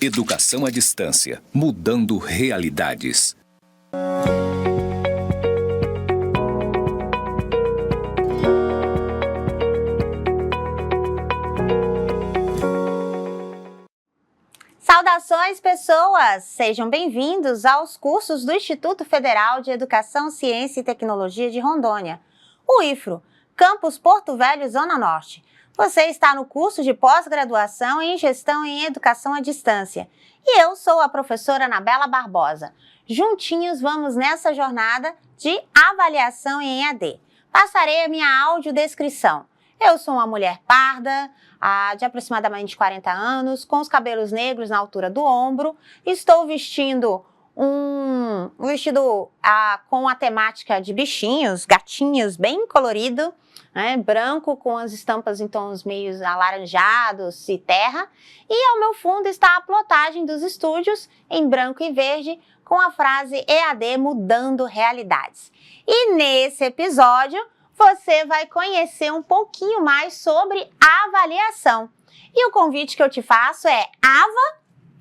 Educação à distância, mudando realidades. Saudações, pessoas! Sejam bem-vindos aos cursos do Instituto Federal de Educação, Ciência e Tecnologia de Rondônia, o IFRO, Campus Porto Velho, Zona Norte. Você está no curso de pós-graduação em Gestão em Educação à Distância e eu sou a professora Anabela Barbosa. Juntinhos vamos nessa jornada de avaliação em EAD. Passarei a minha audiodescrição. Eu sou uma mulher parda, de aproximadamente 40 anos, com os cabelos negros na altura do ombro. Estou vestindo um vestido com a temática de bichinhos, gatinhos, bem colorido, né, branco com as estampas em tons meio alaranjados e terra. E ao meu fundo está a plotagem dos estúdios em branco e verde com a frase EAD mudando realidades. E nesse episódio você vai conhecer um pouquinho mais sobre avaliação. E o convite que eu te faço é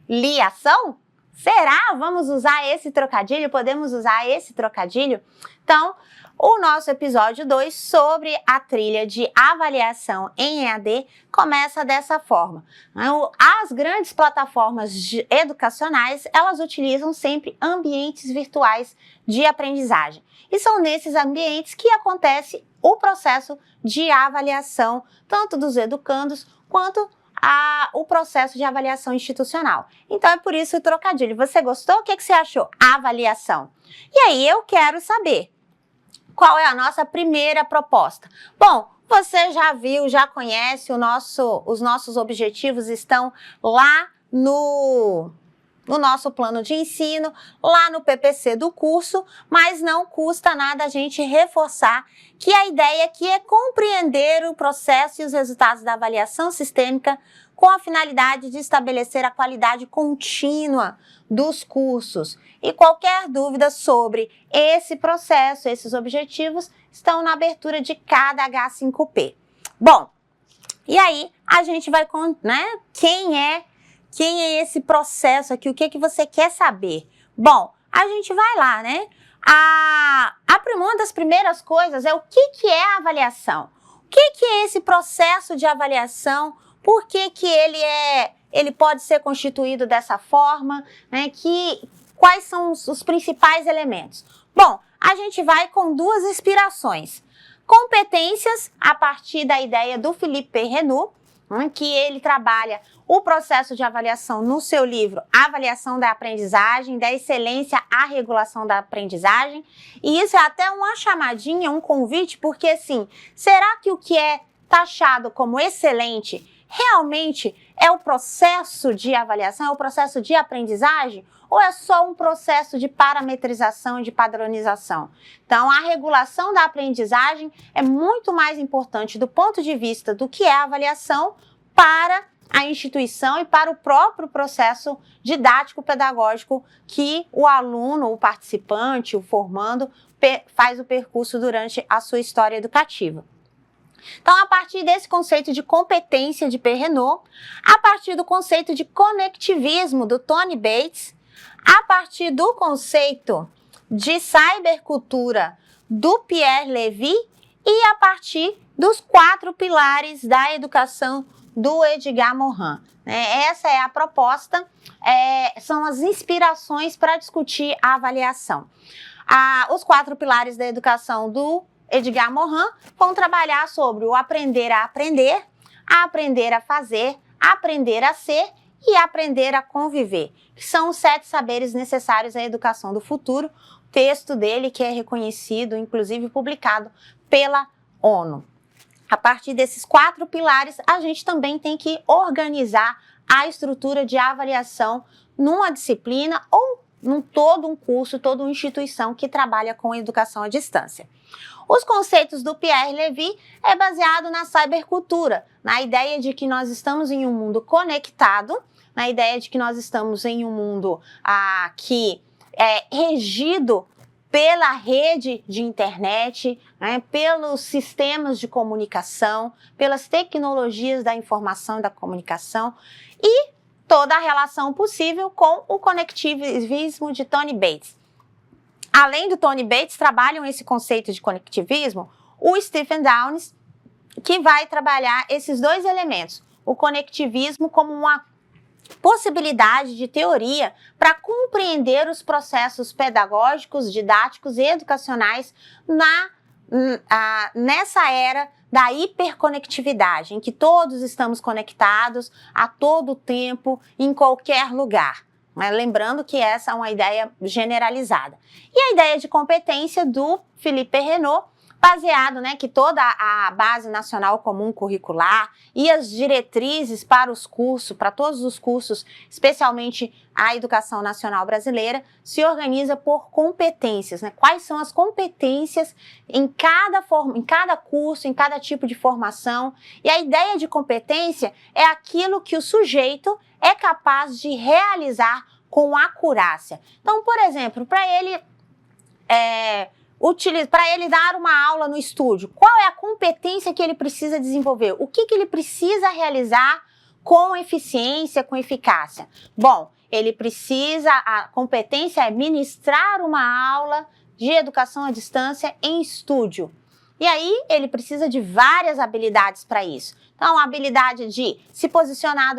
avaliação? Será? Vamos usar esse trocadilho? Podemos usar esse trocadilho? Então, o nosso episódio 2 sobre a trilha de avaliação em EAD começa dessa forma. As grandes plataformas educacionais, elas utilizam sempre ambientes virtuais de aprendizagem. E são nesses ambientes que acontece o processo de avaliação, tanto dos educandos quanto o processo de avaliação institucional. Então é por isso o trocadilho. Você gostou? O que você achou? Avaliação. E aí eu quero saber qual é a nossa primeira proposta. Bom, você já viu, já conhece os nossos objetivos estão lá no nosso plano de ensino, lá no PPC do curso, mas não custa nada a gente reforçar que a ideia aqui é compreender o processo e os resultados da avaliação sistêmica com a finalidade de estabelecer a qualidade contínua dos cursos. E qualquer dúvida sobre esse processo, esses objetivos, estão na abertura de cada H5P. Bom, e aí a gente vai, né, quem é esse processo aqui? O que você quer saber? Bom, a gente vai lá, né? Uma das primeiras coisas é o que é a avaliação. O que é esse processo de avaliação? Por que ele pode ser constituído dessa forma? Né? Quais são os principais elementos? Bom, a gente vai com duas inspirações. Competências, a partir da ideia do Philippe Perrenot, que ele trabalha o processo de avaliação no seu livro Avaliação da Aprendizagem, da Excelência à Regulação da Aprendizagem. E isso é até uma chamadinha, um convite, porque assim, será que o que é taxado como excelente realmente é o processo de avaliação, é o processo de aprendizagem? Ou é só um processo de parametrização e de padronização? Então, a regulação da aprendizagem é muito mais importante do ponto de vista do que é a avaliação para a instituição e para o próprio processo didático-pedagógico que o aluno, o participante, o formando, faz o percurso durante a sua história educativa. Então, a partir desse conceito de competência de Perrenot, a partir do conceito de conectivismo do Tony Bates, a partir do conceito de cybercultura do Pierre Levy e a partir dos 4 pilares da educação do Edgar Morin. Essa é a proposta, são as inspirações para discutir a avaliação. Os 4 pilares da educação do Edgar Morin vão trabalhar sobre o aprender a aprender a fazer, aprender a ser e aprender a conviver, que são os 7 saberes necessários à educação do futuro, texto dele que é reconhecido, inclusive publicado pela ONU. A partir desses 4 pilares, a gente também tem que organizar a estrutura de avaliação numa disciplina ou num todo um curso, toda uma instituição que trabalha com educação à distância. Os conceitos do Pierre Levy é baseado na cybercultura, na ideia de que nós estamos em um mundo conectado, na ideia de que nós estamos em um mundo que é regido pela rede de internet, né, pelos sistemas de comunicação, pelas tecnologias da informação e da comunicação, e toda a relação possível com o conectivismo de Tony Bates. Além do Tony Bates, trabalham esse conceito de conectivismo o Stephen Downes, que vai trabalhar esses dois elementos, o conectivismo como uma possibilidade de teoria para compreender os processos pedagógicos, didáticos e educacionais nessa era da hiperconectividade, em que todos estamos conectados a todo tempo, em qualquer lugar. Lembrando que essa é uma ideia generalizada. E a ideia de competência do Philippe Renaud, baseado, que toda a Base Nacional Comum Curricular e as diretrizes para os cursos, para todos os cursos, especialmente a Educação Nacional Brasileira, se organiza por competências, Quais são as competências em cada curso, em cada tipo de formação. E a ideia de competência é aquilo que o sujeito é capaz de realizar com acurácia. Então, por exemplo, para ele dar uma aula no estúdio, qual é a competência que ele precisa desenvolver? O que ele precisa realizar com eficiência, com eficácia? Bom, a competência é ministrar uma aula de educação à distância em estúdio. E aí ele precisa de várias habilidades para isso. Então, a habilidade de se posicionar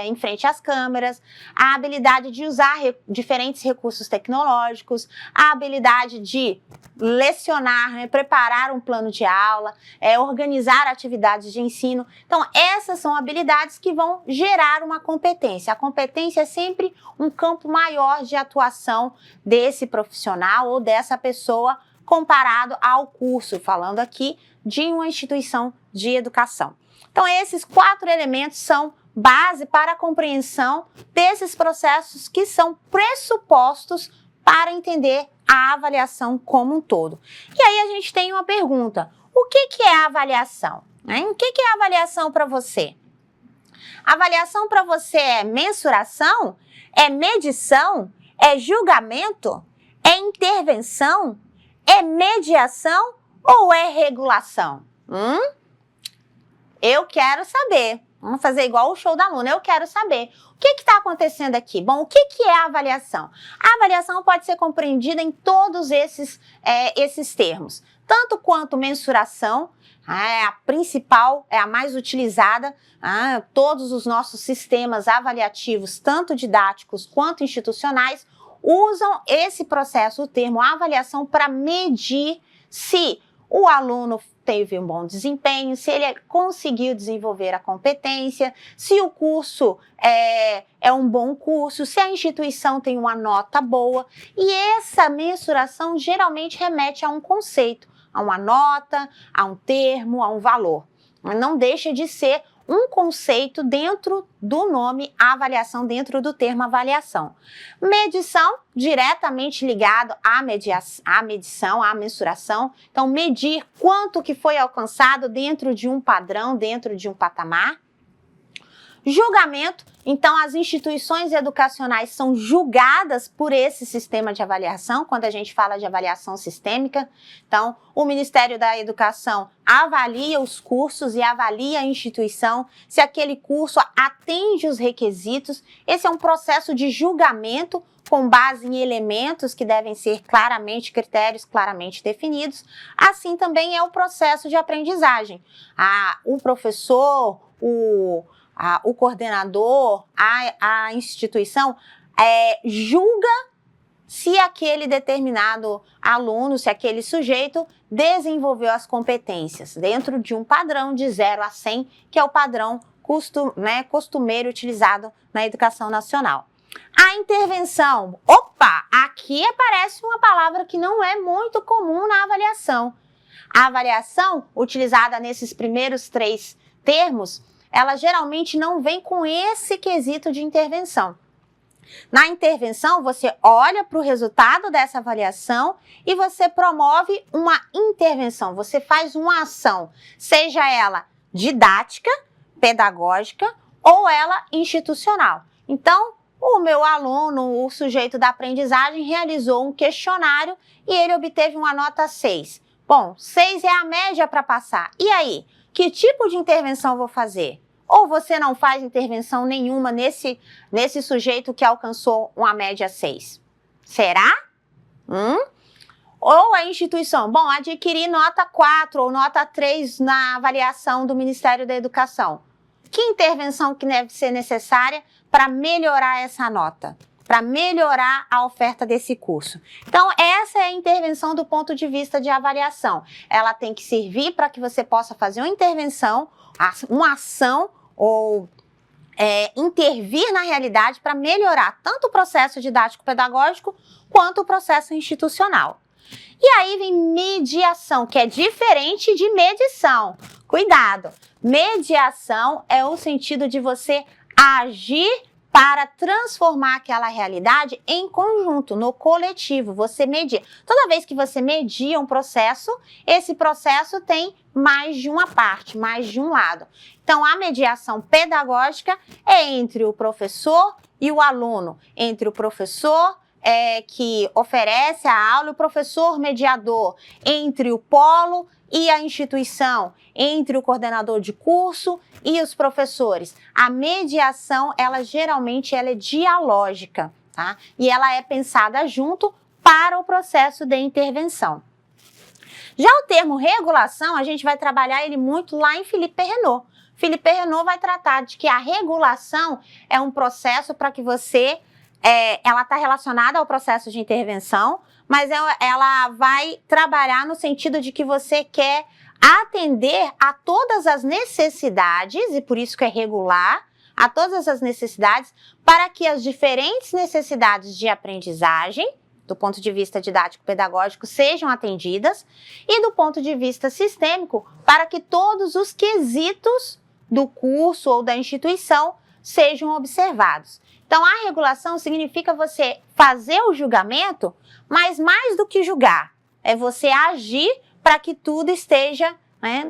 em frente às câmeras, a habilidade de usar diferentes recursos tecnológicos, a habilidade de lecionar, preparar um plano de aula, organizar atividades de ensino. Então, essas são habilidades que vão gerar uma competência. A competência é sempre um campo maior de atuação desse profissional ou dessa pessoa comparado ao curso, falando aqui de uma instituição de educação. Então, esses 4 elementos são base para a compreensão desses processos que são pressupostos para entender a avaliação como um todo. E aí a gente tem uma pergunta: o que é a avaliação? O que é a avaliação para você? A avaliação para você é mensuração? É medição? É julgamento? É intervenção? É mediação ou é regulação? Eu quero saber. Vamos fazer igual o show da Luna. Eu quero saber. O que está acontecendo aqui? Bom, o que é a avaliação? A avaliação pode ser compreendida em todos esses termos. Tanto quanto mensuração, é a principal, é a mais utilizada. Todos os nossos sistemas avaliativos, tanto didáticos quanto institucionais, usam esse processo, o termo avaliação, para medir se o aluno teve um bom desempenho, se ele conseguiu desenvolver a competência, se o curso é um bom curso, se a instituição tem uma nota boa. E essa mensuração geralmente remete a um conceito, a uma nota, a um termo, a um valor. Não deixa de ser um conceito dentro do nome avaliação, dentro do termo avaliação. Medição, diretamente ligado à medição, à mensuração. Então, medir quanto que foi alcançado dentro de um padrão, dentro de um patamar. Julgamento, então as instituições educacionais são julgadas por esse sistema de avaliação, quando a gente fala de avaliação sistêmica. Então, o Ministério da Educação avalia os cursos e avalia a instituição, se aquele curso atende os requisitos. Esse é um processo de julgamento com base em elementos que devem ser critérios claramente definidos. Assim também é o processo de aprendizagem. O professor, o coordenador, a instituição julga se aquele determinado aluno, se aquele sujeito desenvolveu as competências dentro de um padrão de 0 a 100, que é o padrão costumeiro utilizado na educação nacional. A intervenção, aqui aparece uma palavra que não é muito comum na avaliação. A avaliação, utilizada nesses primeiros 3 termos, ela geralmente não vem com esse quesito de intervenção. Na intervenção, você olha para o resultado dessa avaliação e você promove uma intervenção, você faz uma ação, seja ela didática, pedagógica ou ela institucional. Então, o meu aluno, o sujeito da aprendizagem, realizou um questionário e ele obteve uma nota 6. Bom, 6 é a média para passar. E aí, que tipo de intervenção eu vou fazer? Ou você não faz intervenção nenhuma nesse sujeito que alcançou uma média 6? Será? Ou a instituição, bom, adquirir nota 4 ou nota 3 na avaliação do Ministério da Educação. Que intervenção que deve ser necessária para melhorar essa nota? Para melhorar a oferta desse curso. Então, essa é a intervenção do ponto de vista de avaliação. Ela tem que servir para que você possa fazer uma intervenção, uma ação ou intervir na realidade para melhorar tanto o processo didático-pedagógico quanto o processo institucional. E aí vem mediação, que é diferente de medição. Cuidado! Mediação é o sentido de você agir para transformar aquela realidade em conjunto, no coletivo, você media. Toda vez que você media um processo, esse processo tem mais de uma parte, mais de um lado. Então, a mediação pedagógica é entre o professor e o aluno, entre o professor que oferece a aula e o professor mediador, entre o polo e a instituição, entre o coordenador de curso e os professores. A mediação, geralmente é dialógica, tá? E ela é pensada junto para o processo de intervenção. Já o termo regulação, a gente vai trabalhar ele muito lá em Philippe Perrenot. Philippe Perrenot vai tratar de que a regulação é um processo para que você... ela está relacionada ao processo de intervenção, mas ela vai trabalhar no sentido de que você quer atender a todas as necessidades, e por isso que é regular, a todas as necessidades, para que as diferentes necessidades de aprendizagem, do ponto de vista didático-pedagógico, sejam atendidas, e do ponto de vista sistêmico, para que todos os quesitos do curso ou da instituição sejam observados. Então, a regulação significa você fazer o julgamento, mas mais do que julgar, é você agir para que tudo esteja,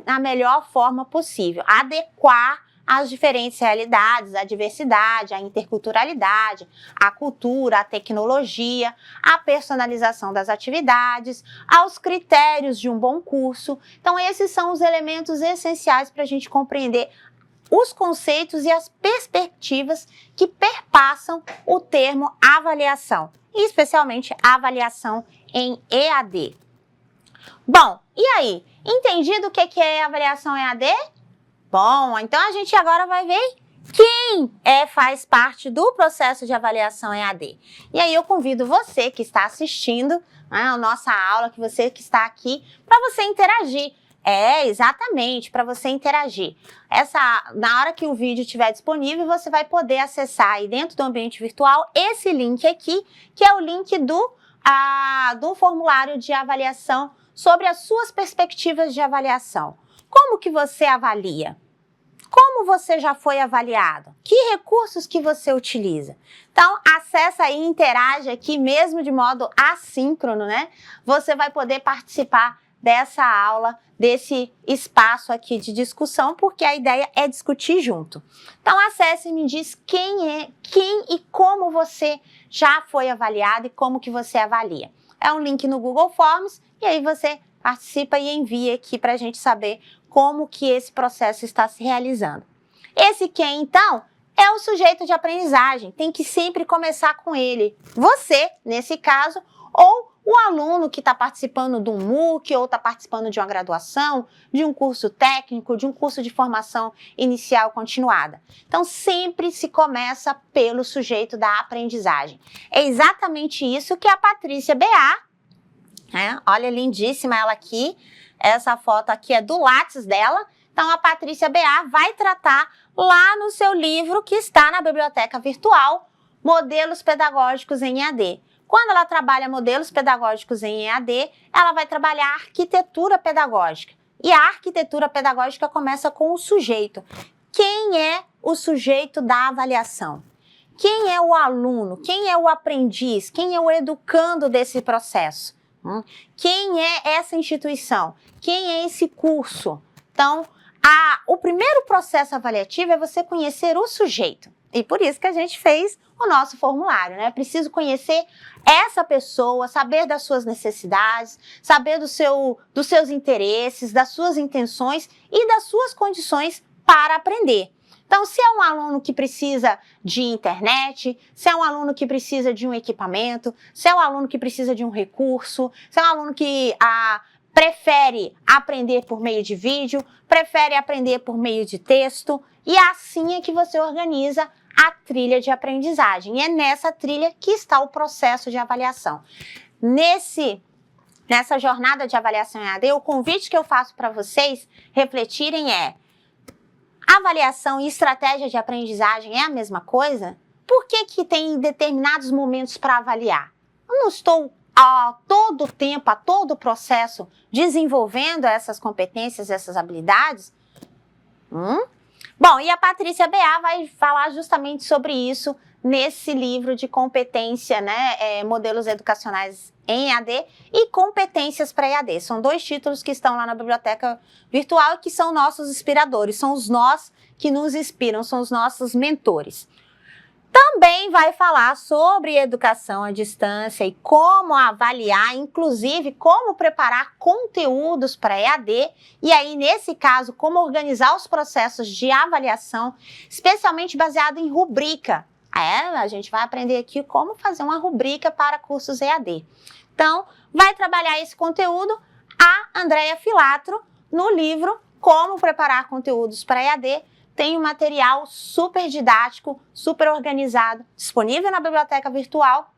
na melhor forma possível, adequar às diferentes realidades, à diversidade, à interculturalidade, à cultura, à tecnologia, à personalização das atividades, aos critérios de um bom curso. Então, esses são os elementos essenciais para a gente compreender os conceitos e as perspectivas que perpassam o termo avaliação, e especialmente a avaliação em EAD. Bom, e aí? Entendido o que é avaliação EAD? Bom, então a gente agora vai ver quem faz parte do processo de avaliação EAD. E aí eu convido você que está assistindo a nossa aula, que você que está aqui, para você interagir. Exatamente, para você interagir. Na hora que o vídeo estiver disponível, você vai poder acessar aí dentro do ambiente virtual esse link aqui, que é o link do formulário de avaliação sobre as suas perspectivas de avaliação. Como que você avalia? Como você já foi avaliado? Que recursos que você utiliza? Então, acessa aí, interage aqui, mesmo de modo assíncrono, né? Você vai poder participar dessa aula, desse espaço aqui de discussão, porque a ideia é discutir junto. Então, acesse e me diz quem e como você já foi avaliado e como que você avalia. É um link no Google Forms e aí você participa e envia aqui para a gente saber como que esse processo está se realizando. Esse quem, então, é o sujeito de aprendizagem. Tem que sempre começar com ele. Você, nesse caso, ou o aluno que está participando de um MOOC ou está participando de uma graduação, de um curso técnico, de um curso de formação inicial continuada. Então, sempre se começa pelo sujeito da aprendizagem. É exatamente isso que a Patrícia B.A., olha, lindíssima ela aqui, essa foto aqui é do Lattes dela. Então, a Patrícia B.A. vai tratar lá no seu livro que está na biblioteca virtual, Modelos Pedagógicos em EAD. Quando ela trabalha modelos pedagógicos em EAD, ela vai trabalhar a arquitetura pedagógica. E a arquitetura pedagógica começa com o sujeito. Quem é o sujeito da avaliação? Quem é o aluno? Quem é o aprendiz? Quem é o educando desse processo? Quem é essa instituição? Quem é esse curso? Então, o primeiro processo avaliativo é você conhecer o sujeito. E por isso que a gente fez o nosso formulário, né? É preciso conhecer essa pessoa, saber das suas necessidades, saber dos seus interesses, das suas intenções e das suas condições para aprender. Então, se é um aluno que precisa de internet, se é um aluno que precisa de um equipamento, se é um aluno que precisa de um recurso, se é um aluno que prefere aprender por meio de vídeo, prefere aprender por meio de texto, e assim é que você organiza a trilha de aprendizagem. E é nessa trilha que está o processo de avaliação. Nessa jornada de avaliação EAD, o convite que eu faço para vocês refletirem é: avaliação e estratégia de aprendizagem é a mesma coisa? Por que tem determinados momentos para avaliar? Eu não estou a todo tempo, a todo processo, desenvolvendo essas competências, essas habilidades? Bom, e a Patrícia Beá vai falar justamente sobre isso nesse livro de competência, né, modelos educacionais em EAD e competências para EAD. São 2 títulos que estão lá na biblioteca virtual e que são nossos inspiradores, são os nós que nos inspiram, são os nossos mentores. Também vai falar sobre educação à distância e como avaliar, inclusive como preparar conteúdos para EAD e aí, nesse caso, como organizar os processos de avaliação, especialmente baseado em rubrica. A gente vai aprender aqui como fazer uma rubrica para cursos EAD. Então, vai trabalhar esse conteúdo a Andréia Filatro no livro Como Preparar Conteúdos para EAD. Tem um material super didático, super organizado, disponível na biblioteca virtual,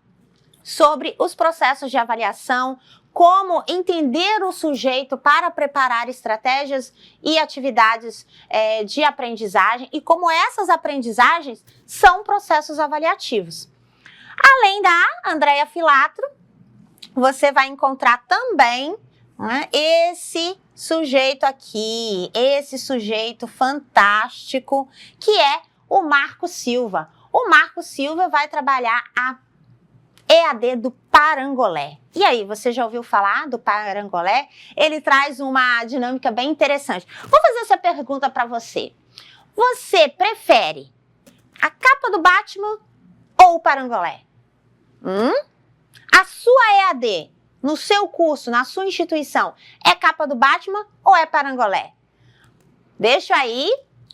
sobre os processos de avaliação, como entender o sujeito para preparar estratégias e atividades de aprendizagem e como essas aprendizagens são processos avaliativos. Além da Andréia Filatro, você vai encontrar também, né, esse sujeito aqui, esse sujeito fantástico, que é o Marco Silva. O Marco Silva vai trabalhar a EAD do Parangolé. E aí, você já ouviu falar do Parangolé? Ele traz uma dinâmica bem interessante. Vou fazer essa pergunta para você. Você prefere a capa do Batman ou o Parangolé? A sua EAD, no seu curso, na sua instituição, é capa do Batman ou é Parangolé? Deixo aí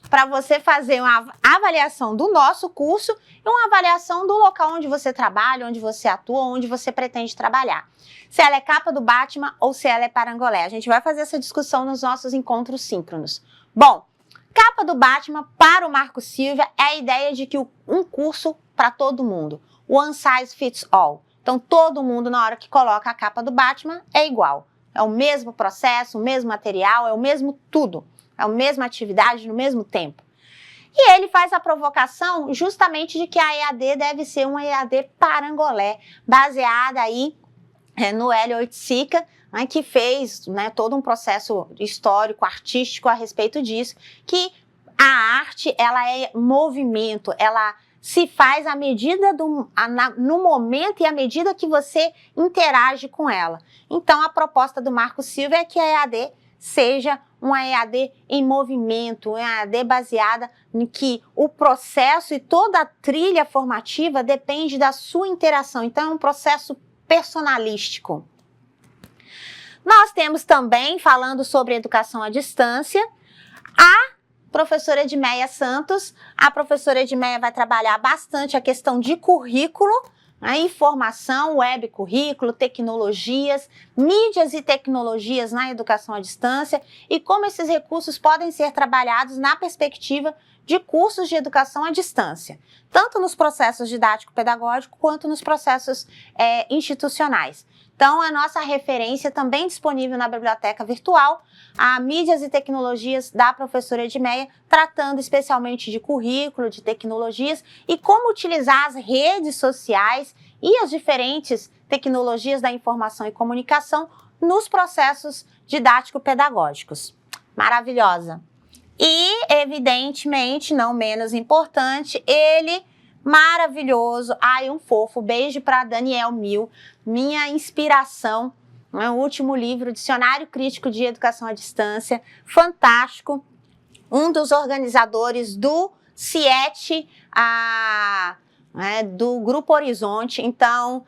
para você fazer uma avaliação do nosso curso e uma avaliação do local onde você trabalha, onde você atua, onde você pretende trabalhar. Se ela é capa do Batman ou se ela é Parangolé. A gente vai fazer essa discussão nos nossos encontros síncronos. Bom, capa do Batman para o Marco Silva é a ideia de que um curso para todo mundo. One size fits all. Então, todo mundo, na hora que coloca a capa do Batman, é igual. É o mesmo processo, o mesmo material, é o mesmo tudo. É a mesma atividade no mesmo tempo. E ele faz a provocação justamente de que a EAD deve ser uma EAD Parangolé, baseada aí no Hélio Oiticica, né, que fez, né, todo um processo histórico, artístico a respeito disso, que a arte, ela é movimento, ela se faz à medida no momento e à medida que você interage com ela. Então, a proposta do Marco Silva é que a EAD seja uma EAD em movimento, uma EAD baseada em que o processo e toda a trilha formativa depende da sua interação. Então, é um processo personalístico. Nós temos também, falando sobre educação à distância, a professora Edmeia Santos. A professora Edmeia vai trabalhar bastante a questão de currículo, a informação, web currículo, tecnologias, mídias e tecnologias na educação à distância e como esses recursos podem ser trabalhados na perspectiva de cursos de educação à distância, tanto nos processos didático-pedagógicos quanto nos processos institucionais. Então, a nossa referência também disponível na biblioteca virtual, a mídias e tecnologias da professora Edmeia, tratando especialmente de currículo, de tecnologias e como utilizar as redes sociais e as diferentes tecnologias da informação e comunicação nos processos didático-pedagógicos. Maravilhosa! E, evidentemente, não menos importante, ele maravilhoso, um fofo, beijo para Daniel Mil, minha inspiração, o último livro, Dicionário Crítico de Educação à Distância, fantástico, um dos organizadores do CIET, do Grupo Horizonte. Então,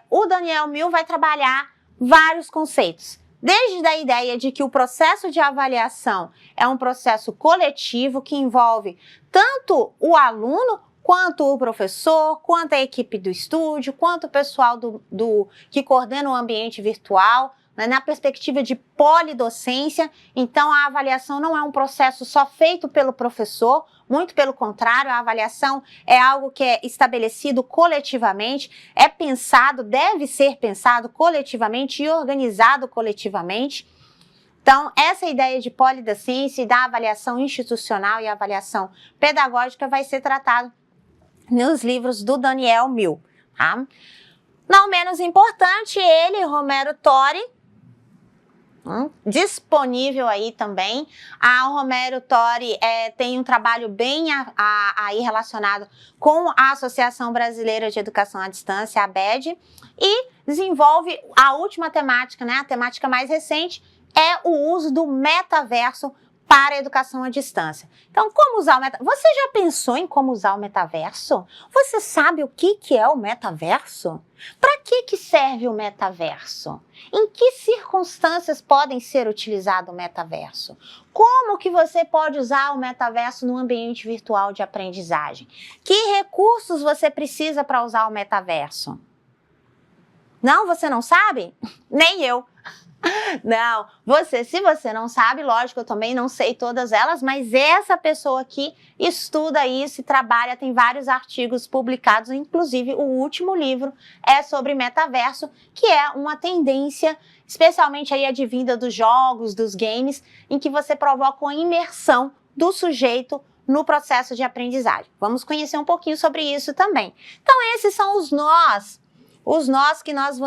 o Daniel Mil vai trabalhar vários conceitos, desde a ideia de que o processo de avaliação é um processo coletivo que envolve tanto o aluno, quanto o professor, quanto a equipe do estúdio, quanto o pessoal que coordena o ambiente virtual, né, na perspectiva de polidocência. Então, a avaliação não é um processo só feito pelo professor, muito pelo contrário, a avaliação é algo que é estabelecido coletivamente, é pensado, deve ser pensado coletivamente e organizado coletivamente. Então, essa ideia de polidocência e da avaliação institucional e avaliação pedagógica vai ser tratado nos livros do Daniel Mill. Tá? Não menos importante, ele, Romero Tori, disponível aí também. O Romero Tori tem um trabalho bem aí relacionado com a Associação Brasileira de Educação à Distância, a ABED, e desenvolve a última temática, né, a temática mais recente, é o uso do metaverso para a educação à distância. Então, como usar o metaverso? Você já pensou em como usar o metaverso? Você sabe o que é o metaverso? Para que serve o metaverso? Em que circunstâncias podem ser utilizado o metaverso? Como que você pode usar o metaverso no ambiente virtual de aprendizagem? Que recursos você precisa para usar o metaverso? Não, você não sabe? Nem eu. Não, se você não sabe, lógico, eu também não sei todas elas, mas essa pessoa aqui estuda isso e trabalha, tem vários artigos publicados, inclusive o último livro é sobre metaverso, que é uma tendência, especialmente aí advinda dos jogos, dos games, em que você provoca uma imersão do sujeito no processo de aprendizagem. Vamos conhecer um pouquinho sobre isso também. Então, esses são os nós que nós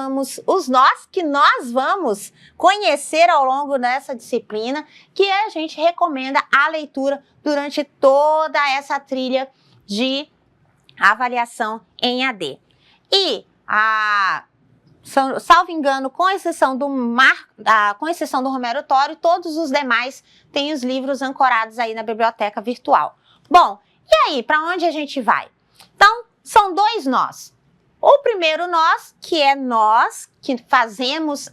vamos conhecer ao longo dessa disciplina, que a gente recomenda a leitura durante toda essa trilha de avaliação em AD. E, salvo engano, com exceção do Romero Tori, todos os demais têm os livros ancorados aí na biblioteca virtual. Bom, e aí, para onde a gente vai? Então, são dois nós. O primeiro nós, que é nós que fazemos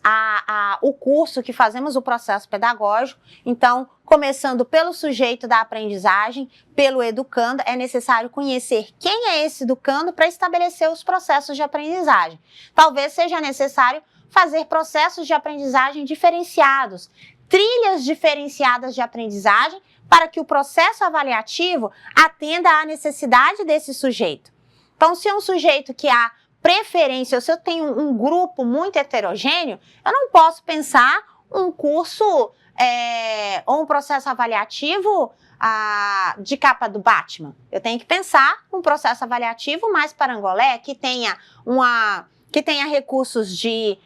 o curso, que fazemos o processo pedagógico. Então, começando pelo sujeito da aprendizagem, pelo educando, é necessário conhecer quem é esse educando para estabelecer os processos de aprendizagem. Talvez seja necessário fazer processos de aprendizagem diferenciados, trilhas diferenciadas de aprendizagem, para que o processo avaliativo atenda à necessidade desse sujeito. Então, se é um sujeito que há preferência, ou se eu tenho um grupo muito heterogêneo, eu não posso pensar um curso ou um processo avaliativo de capa do Batman. Eu tenho que pensar um processo avaliativo mais parangolé, que tenha recursos de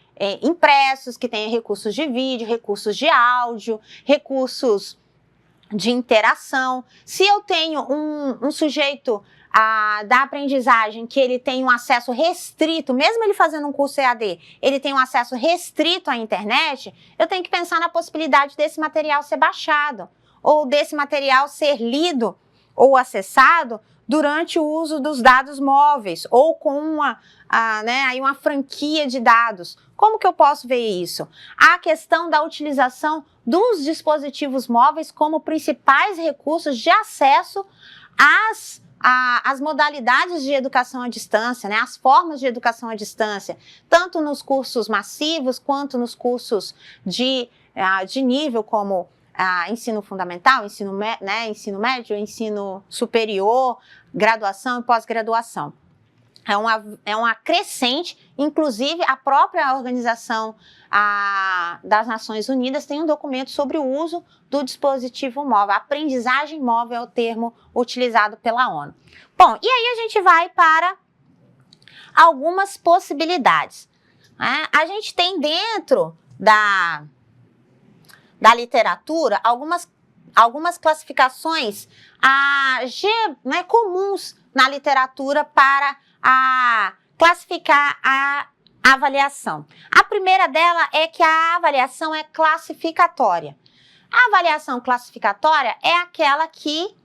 impressos, que tenha recursos de vídeo, recursos de áudio, recursos de interação. Se eu tenho um sujeito da aprendizagem que ele tem um acesso restrito, mesmo ele fazendo um curso EAD, ele tem um acesso restrito à internet, eu tenho que pensar na possibilidade desse material ser baixado, ou desse material ser lido ou acessado durante o uso dos dados móveis, ou com uma franquia de dados. Como que eu posso ver isso? A questão da utilização dos dispositivos móveis como principais recursos de acesso às modalidades de educação à distância, né, as formas de educação à distância, tanto nos cursos massivos quanto nos cursos de nível como ensino fundamental, ensino médio, ensino superior, graduação e pós-graduação. É uma crescente, inclusive a própria Organização das Nações Unidas tem um documento sobre o uso do dispositivo móvel. Aprendizagem móvel é o termo utilizado pela ONU. Bom, e aí a gente vai para algumas possibilidades. A gente tem dentro da literatura algumas classificações comuns na literatura para classificar a avaliação. A primeira dela é que a avaliação é classificatória. A avaliação classificatória é aquela que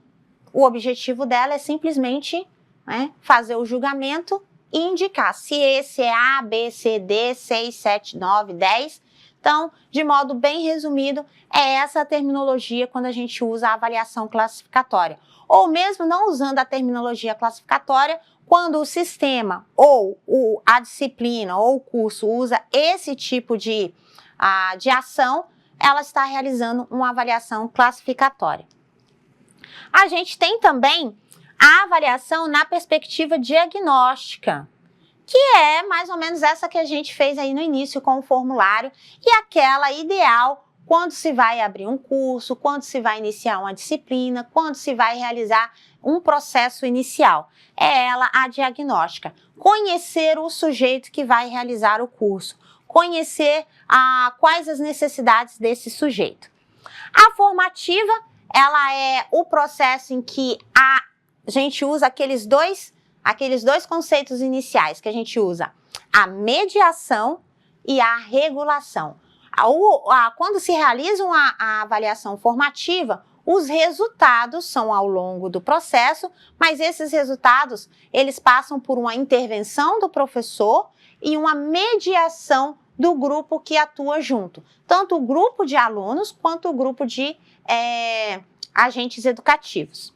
o objetivo dela é simplesmente fazer o julgamento e indicar se esse é A, B, C, D, 6, 7, 9, 10. Então, de modo bem resumido, é essa a terminologia quando a gente usa a avaliação classificatória. Ou mesmo não usando a terminologia classificatória, quando o sistema ou a disciplina ou o curso usa esse tipo de ação, ela está realizando uma avaliação classificatória. A gente tem também a avaliação na perspectiva diagnóstica, que é mais ou menos essa que a gente fez aí no início com o formulário e aquela ideal quando se vai abrir um curso, quando se vai iniciar uma disciplina, quando se vai realizar um processo inicial. É ela a diagnóstica. Conhecer o sujeito que vai realizar o curso, conhecer quais as necessidades desse sujeito. A formativa, ela é o processo em que a gente usa aqueles dois conceitos iniciais que a gente usa, a mediação e a regulação. Quando se realiza a avaliação formativa, os resultados são ao longo do processo, mas esses resultados, eles passam por uma intervenção do professor e uma mediação do grupo que atua junto, tanto o grupo de alunos quanto o grupo de agentes educativos.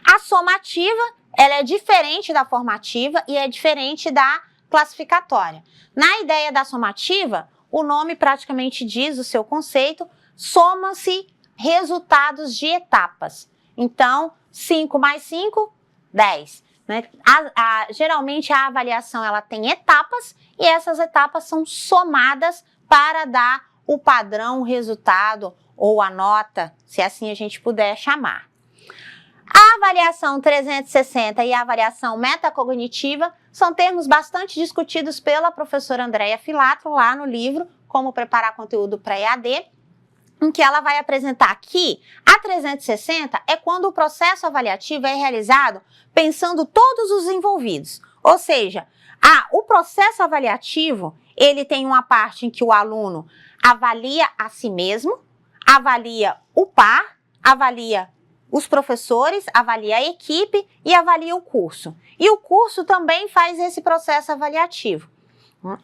A somativa, ela é diferente da formativa e é diferente da classificatória. Na ideia da somativa, o nome praticamente diz o seu conceito, somam-se resultados de etapas. Então, 5 mais 5, 10. Né? Geralmente a avaliação ela tem etapas e essas etapas são somadas para dar o padrão, o resultado ou a nota, se assim a gente puder chamar. A avaliação 360 e a avaliação metacognitiva são termos bastante discutidos pela professora Andréia Filatro lá no livro Como Preparar Conteúdo para EAD, em que ela vai apresentar que a 360 é quando o processo avaliativo é realizado pensando todos os envolvidos. Ou seja, o processo avaliativo, ele tem uma parte em que o aluno avalia a si mesmo, avalia o par, avalia os professores, avalia a equipe e avalia o curso. E o curso também faz esse processo avaliativo.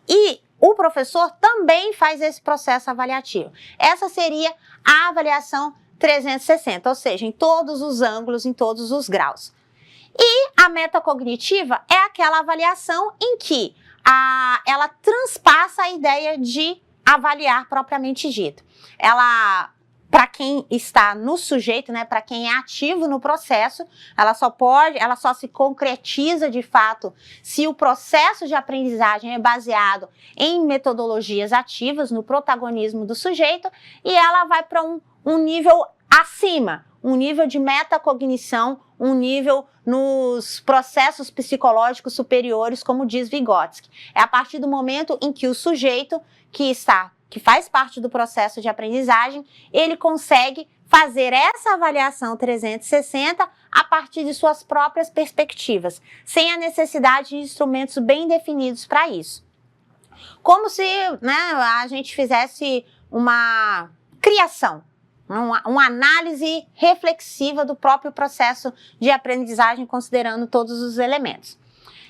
E o professor também faz esse processo avaliativo. Essa seria a avaliação 360, ou seja, em todos os ângulos, em todos os graus. E a metacognitiva é aquela avaliação em que ela transpassa a ideia de avaliar propriamente dito. Ela, para quem está no sujeito, né, para quem é ativo no processo, ela só se concretiza de fato se o processo de aprendizagem é baseado em metodologias ativas, no protagonismo do sujeito, e ela vai para um nível acima, um nível de metacognição, um nível nos processos psicológicos superiores, como diz Vygotsky. É a partir do momento em que o sujeito que faz parte do processo de aprendizagem, ele consegue fazer essa avaliação 360 a partir de suas próprias perspectivas, sem a necessidade de instrumentos bem definidos para isso. Como se, né, a gente fizesse uma criação, uma análise reflexiva do próprio processo de aprendizagem, considerando todos os elementos.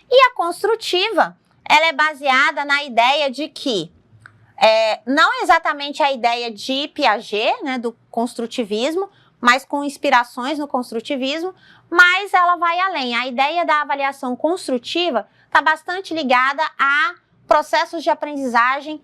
E a construtiva, ela é baseada na ideia de que não exatamente a ideia de Piaget, né, do construtivismo, mas com inspirações no construtivismo, mas ela vai além. A ideia da avaliação construtiva está bastante ligada a processos de aprendizagem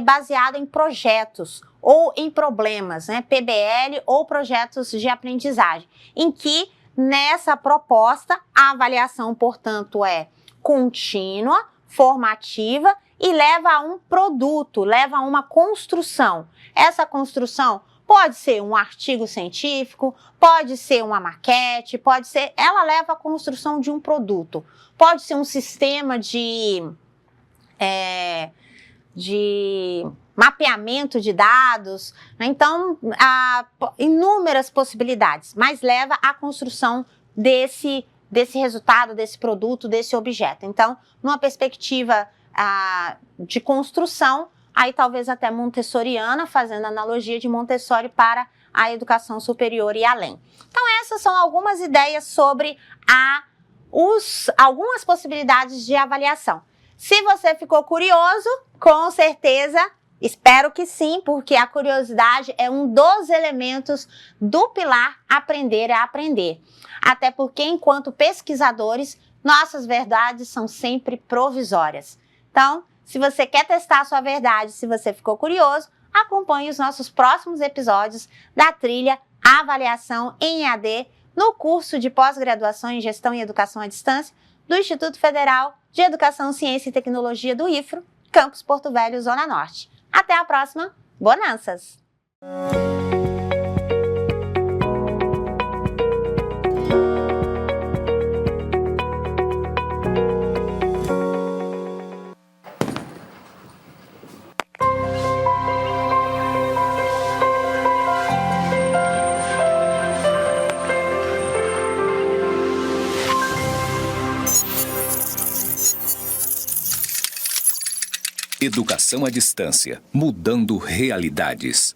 baseado em projetos ou em problemas, né, PBL ou projetos de aprendizagem, em que nessa proposta a avaliação, portanto, é contínua, formativa, e leva a um produto, leva a uma construção. Essa construção pode ser um artigo científico, pode ser uma maquete, ela leva à construção de um produto. Pode ser um sistema de mapeamento de dados, né? Então, há inúmeras possibilidades, mas leva à construção desse resultado, desse produto, desse objeto. Então, numa perspectiva de construção, aí talvez até montessoriana, fazendo analogia de Montessori para a educação superior e além. Então essas são algumas ideias sobre algumas possibilidades de avaliação. Se você ficou curioso, com certeza Espero que sim, porque a curiosidade é um dos elementos do pilar aprender a aprender. Até porque, enquanto pesquisadores, nossas verdades são sempre provisórias. Então, se você quer testar a sua verdade, se você ficou curioso, acompanhe os nossos próximos episódios da trilha Avaliação em EAD no curso de pós-graduação em Gestão e Educação à Distância do Instituto Federal de Educação, Ciência e Tecnologia do IFRO, Campus Porto Velho, Zona Norte. Até a próxima. Bonanças! Educação à distância, mudando realidades.